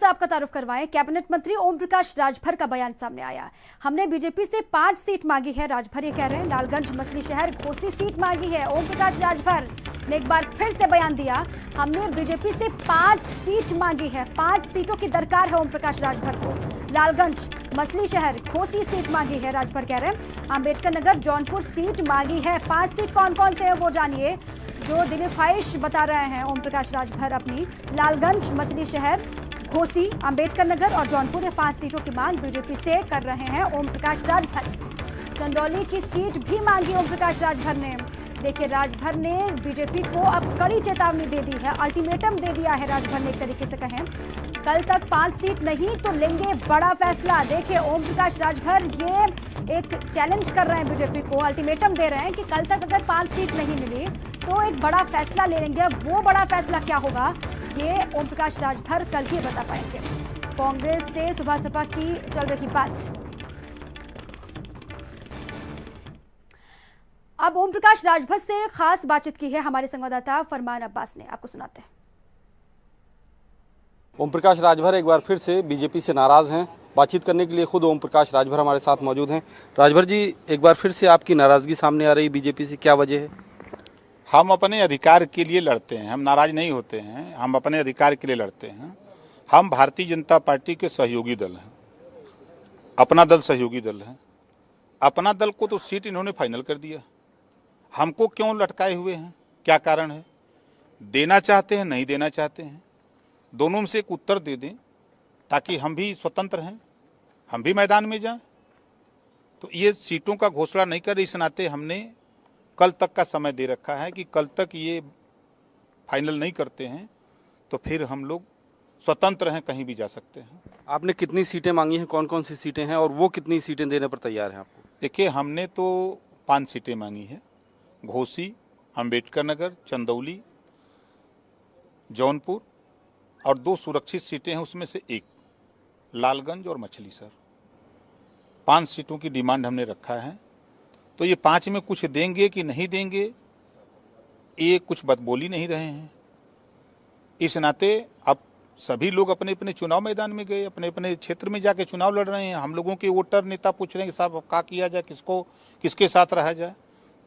से आपका तारुफ करवाएं। कैबिनेट मंत्री ओम प्रकाश राजभर का बयान सामने आया। हमने बीजेपी से 5 सीट मांगी है, राजभर ये कह रहे हैं। लालगंज मछली शहर घोसी सीट मांगी है। ओम प्रकाश राजभर ने एक बार फिर से बयान दिया, हमने बीजेपी से 5 सीट मांगी है, 5 सीटों की दरकार है ओम प्रकाश राजभर को। लालगंज मछली शहर घोसी सीट मांगी है, राजभर कह रहे हैं। अंबेडकर नगर जौनपुर सीट मांगी है। 5 सीट कौन कौन से है वो जानिए, जो दिली ख्वाहिश बता रहे हैं ओम प्रकाश राजभर अपनी। लालगंज मछली शहर घोसी अंबेडकर नगर और जौनपुर में 5 सीटों की मांग बीजेपी से कर रहे हैं ओम प्रकाश राजभर। चंदौली की सीट भी मांगी ओम प्रकाश राजभर ने। देखिए, राजभर ने बीजेपी को अब कड़ी चेतावनी दे दी है, अल्टीमेटम दे दिया है राजभर ने, एक तरीके से कहें। कल तक 5 सीट नहीं तो लेंगे बड़ा फैसला। देखिए, ओम प्रकाश राजभर ये एक चैलेंज कर रहे हैं बीजेपी को, अल्टीमेटम दे रहे हैं कि कल तक अगर 5 सीट नहीं मिली तो एक बड़ा फैसला ले लेंगे। अब वो बड़ा फैसला क्या होगा, ये ओम प्रकाश राजभर कल ही बता पाएंगे। कांग्रेस से सुबह सपा की चल रही बात। अब ओम प्रकाश राजभर से खास बातचीत की है हमारे संवाददाता फरमान अब्बास ने, आपको सुनाते हैं। ओम प्रकाश राजभर एक बार फिर से बीजेपी से नाराज हैं। बातचीत करने के लिए खुद ओम प्रकाश राजभर हमारे साथ मौजूद हैं। राजभर जी, एक बार फिर से आपकी नाराजगी सामने आ रही बीजेपी से, क्या वजह है? हम अपने अधिकार के लिए लड़ते हैं, हम नाराज नहीं होते हैं, हम अपने अधिकार के लिए लड़ते हैं। हम भारतीय जनता पार्टी के सहयोगी दल हैं, अपना दल सहयोगी दल है। अपना दल को तो सीट इन्होंने फाइनल कर दिया, हमको क्यों लटकाए हुए हैं, क्या कारण है? देना चाहते हैं, नहीं देना चाहते हैं, दोनों में से एक उत्तर दे दें ताकि हम भी स्वतंत्र हैं, हम भी मैदान में जाएं। तो ये सीटों का घोषणा नहीं कर, इस नाते हमने कल तक का समय दे रखा है कि कल तक ये फाइनल नहीं करते हैं तो फिर हम लोग स्वतंत्र हैं, कहीं भी जा सकते हैं। आपने कितनी सीटें मांगी हैं, कौन कौन सी सीटें हैं और वो कितनी सीटें देने पर तैयार हैं आपको? देखिए, हमने तो 5 सीटें मांगी हैं, घोसी, अंबेडकर नगर, चंदौली, जौनपुर और 2 सुरक्षित सीटें हैं, उसमें से एक लालगंज और मछली शहर। 5 सीटों की डिमांड हमने रखा है। तो ये 5 में कुछ देंगे कि नहीं देंगे, ये कुछ बोली नहीं रहे हैं। इस नाते अब सभी लोग अपने अपने चुनाव मैदान में गए, अपने अपने क्षेत्र में जाके चुनाव लड़ रहे हैं। हम लोगों के वोटर नेता पूछ रहे हैं कि साहब क्या किया जाए, किसके साथ रहा जाए।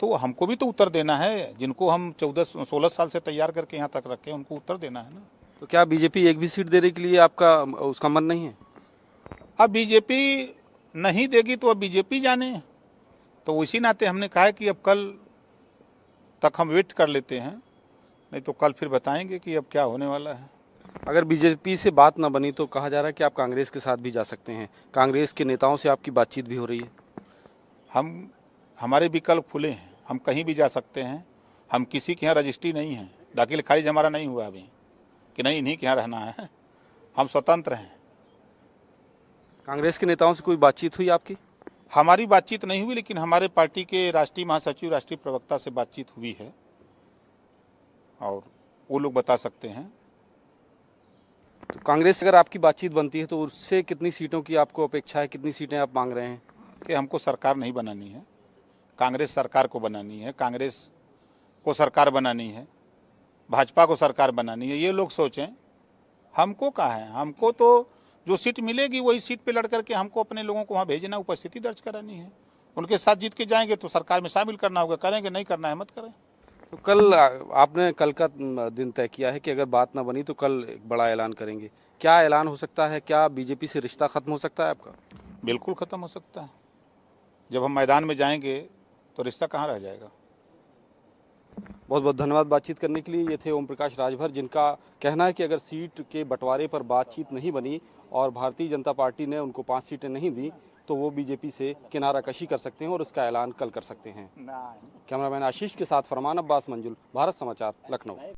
तो हमको भी तो उत्तर देना है, जिनको हम 14-16 साल से तैयार करके यहाँ तक रखे, उनको उत्तर देना है ना। तो क्या बीजेपी एक भी सीट देने के लिए आपका उसका मन नहीं है? अब बीजेपी नहीं देगी तो अब बीजेपी जाने। तो इसी नाते हमने कहा है कि अब कल तक हम वेट कर लेते हैं, नहीं तो कल फिर बताएंगे कि अब क्या होने वाला है। अगर बीजेपी से बात ना बनी तो कहा जा रहा है कि आप कांग्रेस के साथ भी जा सकते हैं, कांग्रेस के नेताओं से आपकी बातचीत भी हो रही है। हमारे विकल्प खुले हैं, हम कहीं भी जा सकते हैं। हम किसी के यहाँ रजिस्ट्री नहीं है, दाखिल खारिज हमारा नहीं हुआ अभी कि नहीं इन्हीं के यहाँ रहना है। हम स्वतंत्र हैं। कांग्रेस के नेताओं से कोई बातचीत हुई आपकी? हमारी बातचीत नहीं हुई, लेकिन हमारे पार्टी के राष्ट्रीय महासचिव, राष्ट्रीय प्रवक्ता से बातचीत हुई है और वो लोग बता सकते हैं। तो कांग्रेस से अगर आपकी बातचीत बनती है तो उससे कितनी सीटों की आपको अपेक्षा है, कितनी सीटें आप मांग रहे हैं? कि हमको सरकार नहीं बनानी है, कांग्रेस सरकार को बनानी है, कांग्रेस को सरकार बनानी है, भाजपा को सरकार बनानी है, ये लोग सोचें। हमको कहाँ है, हमको तो जो सीट मिलेगी वही सीट पे लड़ करके हमको अपने लोगों को वहाँ भेजना, उपस्थिति दर्ज करानी है। उनके साथ जीत के जाएंगे तो सरकार में शामिल करना होगा, करेंगे, नहीं करना है मत करें। तो कल आपने कल का दिन तय किया है कि अगर बात ना बनी तो कल एक बड़ा ऐलान करेंगे, क्या ऐलान हो सकता है? क्या बीजेपी से रिश्ता खत्म हो सकता है आपका? बिल्कुल खत्म हो सकता है। जब हम मैदान में जाएंगे तो रिश्ता कहाँ रह जाएगा। बहुत बहुत धन्यवाद बातचीत करने के लिए। ये थे ओम प्रकाश राजभर, जिनका कहना है कि अगर सीट के बंटवारे पर बातचीत नहीं बनी और भारतीय जनता पार्टी ने उनको 5 सीटें नहीं दी तो वो बीजेपी से किनारा कशी कर सकते हैं और उसका ऐलान कल कर सकते हैं। कैमरामैन आशीष के साथ फरमान अब्बास, मंजुल, भारत समाचार, लखनऊ।